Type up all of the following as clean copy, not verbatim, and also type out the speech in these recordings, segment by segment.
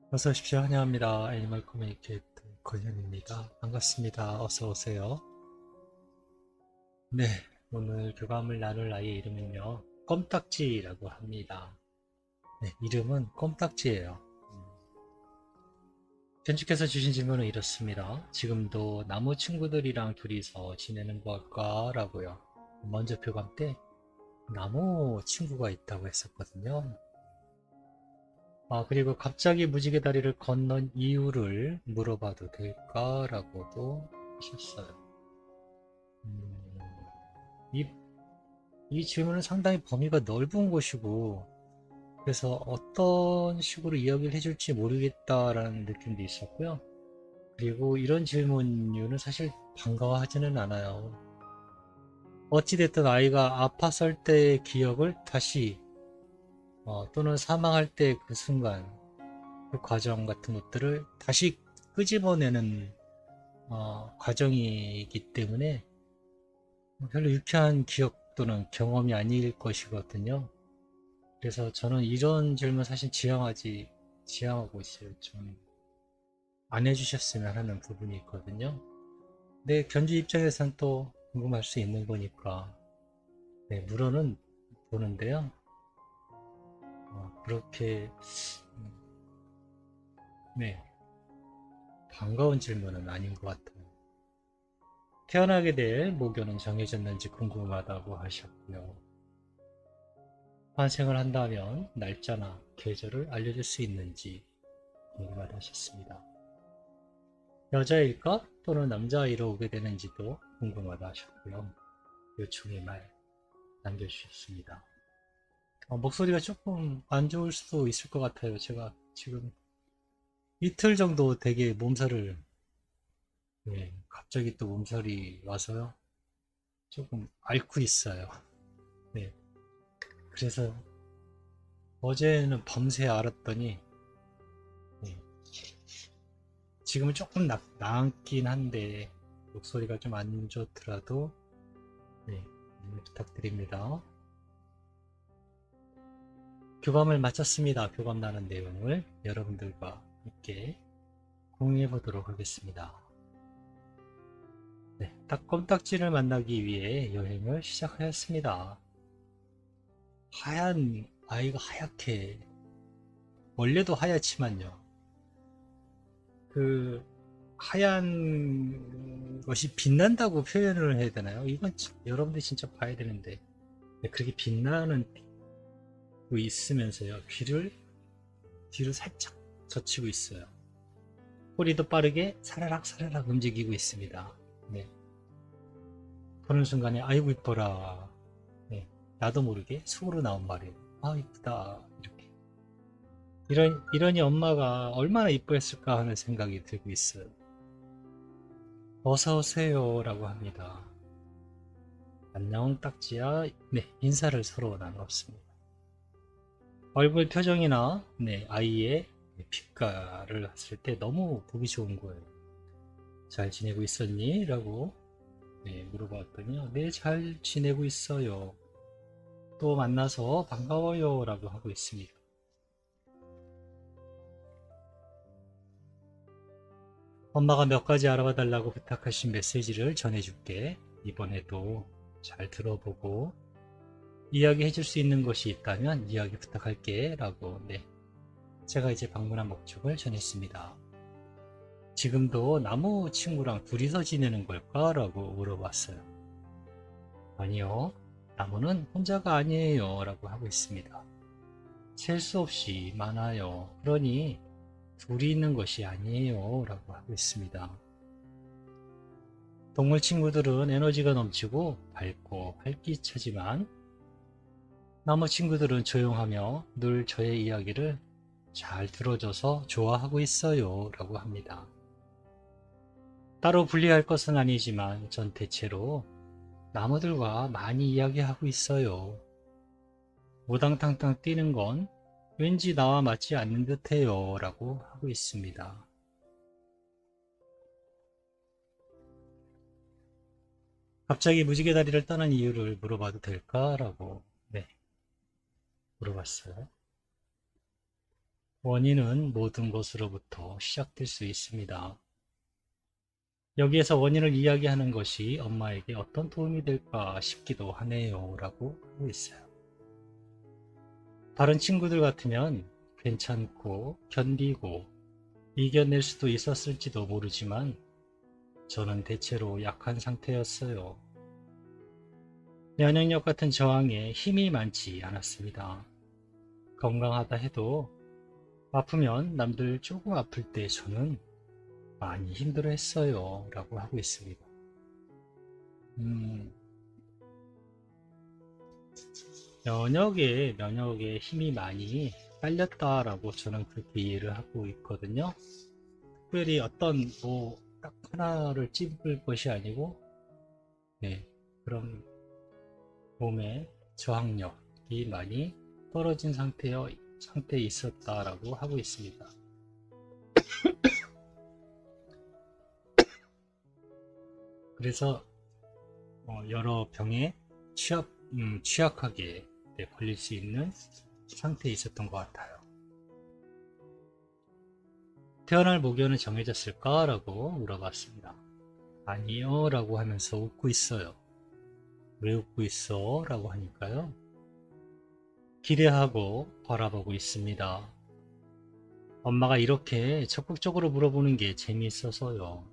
어서 오십시오. 환영합니다. 애니멀 커뮤니케이터 권현입니다. 반갑습니다. 어서 오세요. 네, 오늘 교감을 나눌 아이의 이름은요, 껌딱지라고 합니다. 네, 이름은 껌딱지예요. 편집께서 주신 질문은 이렇습니다. 지금도 나무 친구들이랑 둘이서 지내는 걸까? 라고요. 먼저 교감 때 나무 친구가 있다고 했었거든요. 그리고 갑자기 무지개 다리를 건넌 이유를 물어봐도 될까라고도 하셨어요. 음, 이, 이 질문은 상당히 범위가 넓은 것이고, 그래서 어떤 식으로 이야기를 해줄지 모르겠다라는 느낌도 있었고요. 그리고 이런 질문류는 사실 반가워하지는 않아요. 어찌됐든 아이가 아팠을 때의 기억을 다시, 또는 사망할 때 그 순간, 그 과정 같은 것들을 다시 끄집어내는 과정이기 때문에 별로 유쾌한 기억 또는 경험이 아닐 것이거든요. 그래서 저는 이런 질문 사실 지향하고 있어요. 좀 안 해주셨으면 하는 부분이 있거든요. 내 견주 입장에선 또 궁금할 수 있는 거니까 네, 물어는 보는데요. 그렇게 음, 네, 반가운 질문은 아닌 것 같아요. 태어나게 될 모교는 정해졌는지 궁금하다고 하셨고요. 환생을 한다면 날짜나 계절을 알려줄 수 있는지 궁금하다 하셨습니다. 여자일까? 또는 남자아이로 오게 되는지도 궁금하다 하셨고요. 요청의 말 남겨주셨습니다. 목소리가 조금 안 좋을 수도 있을 것 같아요. 제가 지금 이틀 정도 되게 몸살을, 네, 갑자기 또 몸살이 와서요. 조금 앓고 있어요. 네, 그래서 어제는 밤새 앓았더니, 네, 지금은 조금 나았긴 한데, 목소리가 좀 안 좋더라도, 네, 부탁드립니다. 교감을 마쳤습니다. 교감 나눈 내용을 여러분들과 함께 공유해 보도록 하겠습니다. 네, 껌딱지를 만나기 위해 여행을 시작하였습니다. 하얀 아이가 하얗게, 원래도 하얗지만요. 그 하얀 것이 빛난다고 표현을 해야 되나요? 이건 여러분들이 진짜 봐야 되는데, 네, 그렇게 빛나는 거 있으면서요. 귀를 뒤로 살짝 젖히고 있어요. 꼬리도 빠르게 사라락 사라락 움직이고 있습니다. 네. 보는 순간에 아이고 이뻐라. 네. 나도 모르게 속으로 나온 말이에요. 아 이쁘다. 이렇게. 이러니 엄마가 얼마나 이뻐했을까 하는 생각이 들고 있어요. 어서 오세요 라고 합니다. 안녕 딱지야. 네. 인사를 서로 나눴습니다. 얼굴 표정이나 네, 아이의 빛깔을 봤을 때 너무 보기 좋은 거예요. 잘 지내고 있었니? 라고 네, 물어봤더니 네, 잘 지내고 있어요. 또 만나서 반가워요 라고 하고 있습니다. 엄마가 몇 가지 알아봐 달라고 부탁하신 메시지를 전해줄게. 이번에도 잘 들어보고 이야기해 줄 수 있는 것이 있다면 이야기 부탁할게 라고 네, 제가 이제 방문한 목적을 전했습니다. 지금도 나무 친구랑 둘이서 지내는 걸까? 라고 물어봤어요. 아니요, 나무는 혼자가 아니에요 라고 하고 있습니다. 셀 수 없이 많아요. 그러니 둘이 있는 것이 아니에요 라고 하고 있습니다. 동물 친구들은 에너지가 넘치고 밝고 활기차지만 나무 친구들은 조용하며 늘 저의 이야기를 잘 들어줘서 좋아하고 있어요 라고 합니다. 따로 분리할 것은 아니지만 전 대체로 나무들과 많이 이야기하고 있어요. 우당탕탕 뛰는 건 왠지 나와 맞지 않는 듯해요 라고 하고 있습니다. 갑자기 무지개 다리를 떠난 이유를 물어봐도 될까? 라고 네, 물어봤어요. 원인은 모든 것으로부터 시작될 수 있습니다. 여기에서 원인을 이야기하는 것이 엄마에게 어떤 도움이 될까 싶기도 하네요. 라고 하고 있어요. 다른 친구들 같으면 괜찮고 견디고 이겨낼 수도 있었을지도 모르지만 저는 대체로 약한 상태였어요. 면역력 같은 저항에 힘이 많지 않았습니다. 건강하다 해도 아프면 남들 조금 아플 때 저는 많이 힘들어 했어요. 라고 하고 있습니다. 면역에 힘이 많이 딸렸다라고 저는 그렇게 이해를 하고 있거든요. 특별히 어떤 딱 하나를 찝을 것이 아니고, 네, 그런 몸의 저항력이 많이 떨어진 상태에 있었다라고 하고 있습니다. 그래서 여러 병에 취약하게 걸릴 수 있는 상태에 있었던 것 같아요. 태어날 목요는 정해졌을까? 라고 물어봤습니다. 아니요 라고 하면서 웃고 있어요. 왜 웃고 있어? 라고 하니까요. 기대하고 바라보고 있습니다. 엄마가 이렇게 적극적으로 물어보는 게 재미있어서요.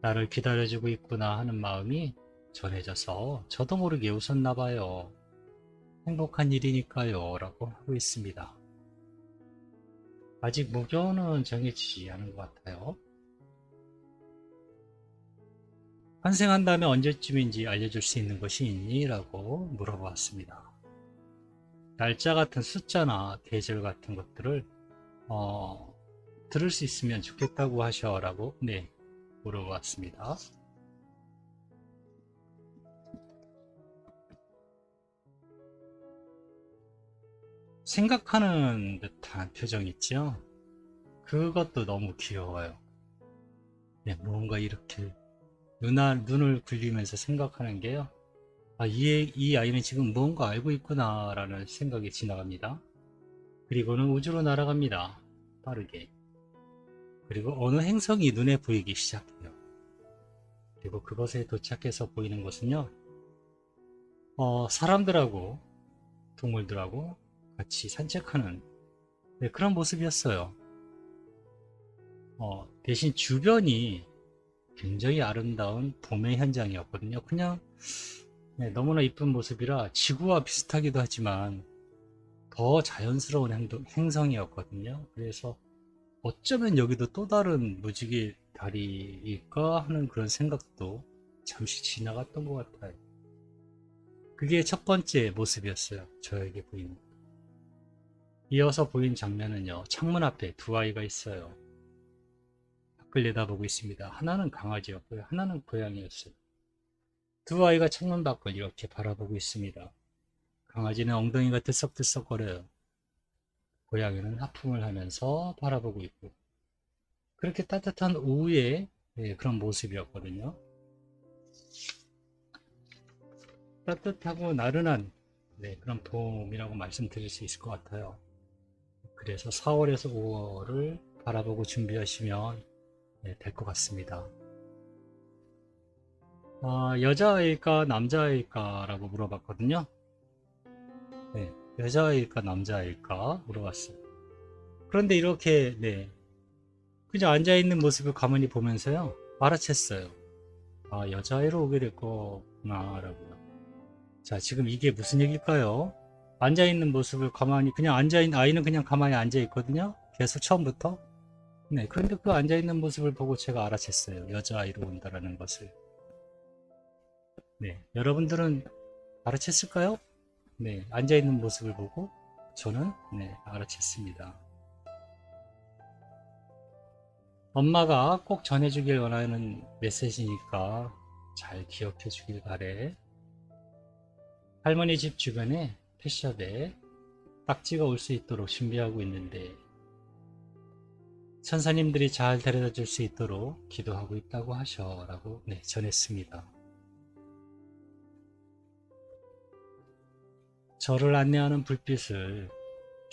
나를 기다려주고 있구나 하는 마음이 전해져서 저도 모르게 웃었나 봐요. 행복한 일이니까요. 라고 하고 있습니다. 아직 목요는 정해지지 않은 것 같아요. 환생한 다음에 언제쯤인지 알려줄 수 있는 것이 있니? 라고 물어보았습니다. 날짜 같은 숫자나 계절 같은 것들을 들을 수 있으면 좋겠다고 하셔라고 물어보았습니다. 생각하는 듯한 표정 있죠? 그것도 너무 귀여워요. 뭔가 이렇게 눈을 굴리면서 생각하는 게요. 이 아이는 지금 뭔가 알고 있구나 라는 생각이 지나갑니다. 그리고는 우주로 날아갑니다. 빠르게. 그리고 어느 행성이 눈에 보이기 시작해요. 그리고 그것에 도착해서 보이는 것은요. 사람들하고 동물들하고 같이 산책하는 그런 모습이었어요. 대신 주변이 굉장히 아름다운 봄의 현장이었거든요. 그냥 너무나 이쁜 모습이라 지구와 비슷하기도 하지만 더 자연스러운 행성이었거든요. 그래서 어쩌면 여기도 또 다른 무지개 다리일까 하는 그런 생각도 잠시 지나갔던 것 같아요. 그게 첫 번째 모습이었어요. 저에게 보이는. 이어서 보인 장면은요. 창문 앞에 두 아이가 있어요. 밖을 내다보고 있습니다. 하나는 강아지였고요. 하나는 고양이였어요. 두 아이가 창문 밖을 이렇게 바라보고 있습니다. 강아지는 엉덩이가 들썩들썩거려요. 고양이는 하품을 하면서 바라보고 있고 그렇게 따뜻한 오후의 그런 모습이었거든요. 따뜻하고 나른한 그런 봄이라고 말씀드릴 수 있을 것 같아요. 그래서 4월에서 5월을 바라보고 준비하시면 될 것 같습니다. 여자아이일까 남자아이일까 라고 물어봤거든요. 여자아이일까 남자아이일까 물어봤어요. 그런데 이렇게 그냥 앉아있는 모습을 가만히 보면서요 알아챘어요. 여자아이로 오게 될 거구나 라고요. 자, 지금 이게 무슨 얘기일까요? 앉아있는 모습을 가만히 그냥 아이는 그냥 가만히 앉아있거든요. 계속 처음부터. 그런데 그 앉아있는 모습을 보고 제가 알아챘어요. 여자아이로 온다라는 것을. 여러분들은 알아챘을까요? 앉아있는 모습을 보고 저는 알아챘습니다. 엄마가 꼭 전해주길 원하는 메시지니까 잘 기억해 주길 바래. 할머니 집 주변에 펫샵에 딱지가 올 수 있도록 준비하고 있는데 천사님들이 잘 데려다 줄 수 있도록 기도하고 있다고 하셔 라고 전했습니다. 저를 안내하는 불빛을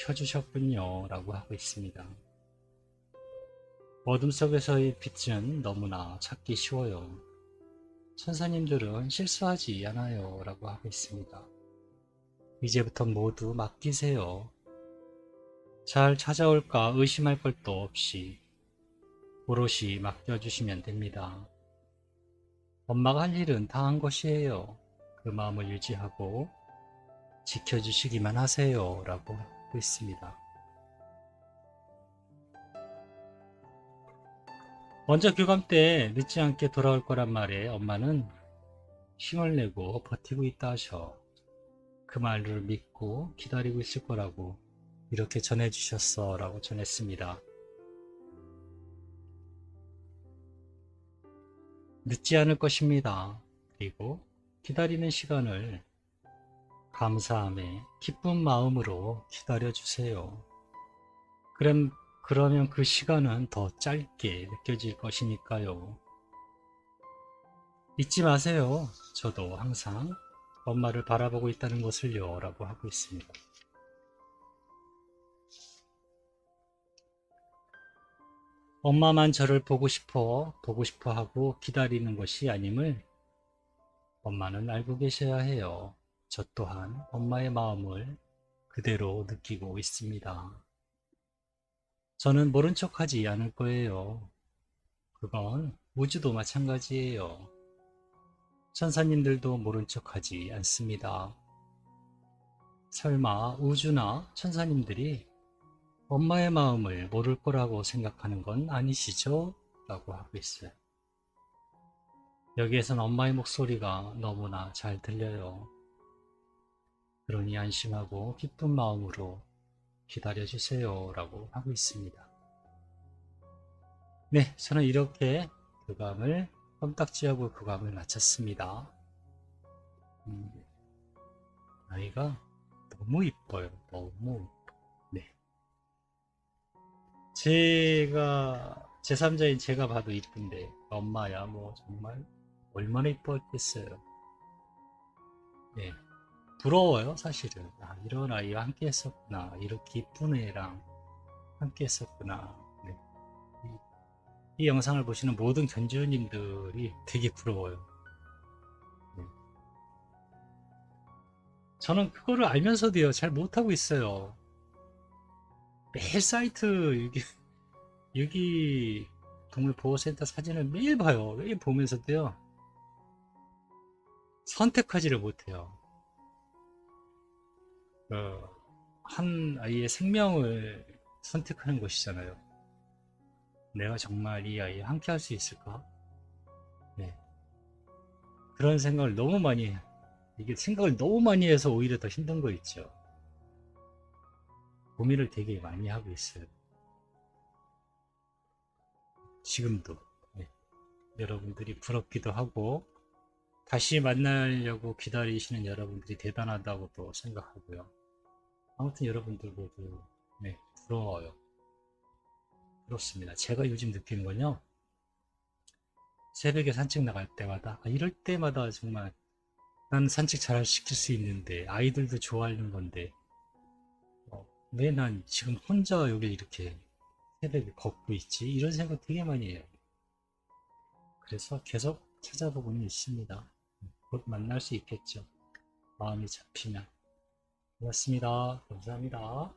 켜주셨군요 라고 하고 있습니다. 어둠 속에서의 빛은 너무나 찾기 쉬워요. 천사님들은 실수하지 않아요 라고 하고 있습니다. 이제부터 모두 맡기세요. 잘 찾아올까 의심할 것도 없이 오롯이 맡겨주시면 됩니다. 엄마가 할 일은 다 한 것이에요. 그 마음을 유지하고 지켜주시기만 하세요 라고 하고 있습니다. 먼저 교감 때 늦지 않게 돌아올 거란 말에 엄마는 힘을 내고 버티고 있다 하셔. 그 말을 믿고 기다리고 있을 거라고 이렇게 전해주셨어 라고 전했습니다. 늦지 않을 것입니다. 그리고 기다리는 시간을 감사함에 기쁜 마음으로 기다려주세요. 그러면 그 시간은 더 짧게 느껴질 것이니까요. 잊지 마세요. 저도 항상 엄마를 바라보고 있다는 것을요 라고 하고 있습니다. 엄마만 저를 보고 싶어 하고 기다리는 것이 아님을 엄마는 알고 계셔야 해요. 저 또한 엄마의 마음을 그대로 느끼고 있습니다. 저는 모른 척하지 않을 거예요. 그건 우주도 마찬가지예요. 천사님들도 모른 척하지 않습니다. 설마 우주나 천사님들이 엄마의 마음을 모를 거라고 생각하는 건 아니시죠? 라고 하고 있어요. 여기에선 엄마의 목소리가 너무나 잘 들려요. 그러니 안심하고 기쁜 마음으로 기다려주세요 라고 하고 있습니다. 네, 저는 이렇게 교감을 껌딱지하고 교감을 마쳤습니다. 아이가 너무 이뻐요. 너무. 네. 제3자인 제가 봐도 이쁜데 엄마야 뭐 정말 얼마나 이뻤겠어요. 네. 부러워요 사실은. 아, 이런 아이와 함께 했었구나. 이렇게 이쁜 애랑 함께 했었구나. 네. 이 영상을 보시는 모든 견주님들이 되게 부러워요. 네. 저는 그거를 알면서도요 잘 못하고 있어요. 매일 사이트 유기 동물보호센터 사진을 매일 봐요. 매일 보면서도요 선택하지를 못해요. 한 아이의 생명을 선택하는 것이잖아요. 내가 정말 이 아이와 함께 할 수 있을까? 네. 그런 생각을 너무 많이 해요. 이게 생각을 너무 많이 해서 오히려 더 힘든 거 있죠. 고민을 되게 많이 하고 있어요. 지금도. 네. 여러분들이 부럽기도 하고 다시 만나려고 기다리시는 여러분들이 대단하다고도 생각하고요. 아무튼 여러분들 모두 네, 부러워요. 그렇습니다. 제가 요즘 느끼는 건요. 새벽에 산책 나갈 때마다 이럴 때마다 정말 난 산책 잘 시킬 수 있는데 아이들도 좋아하는 건데 왜 난 지금 혼자 여기 이렇게 새벽에 걷고 있지? 이런 생각 되게 많이 해요. 그래서 계속 찾아보고는 있습니다. 곧 만날 수 있겠죠. 마음이 잡히면. 고맙습니다. 감사합니다.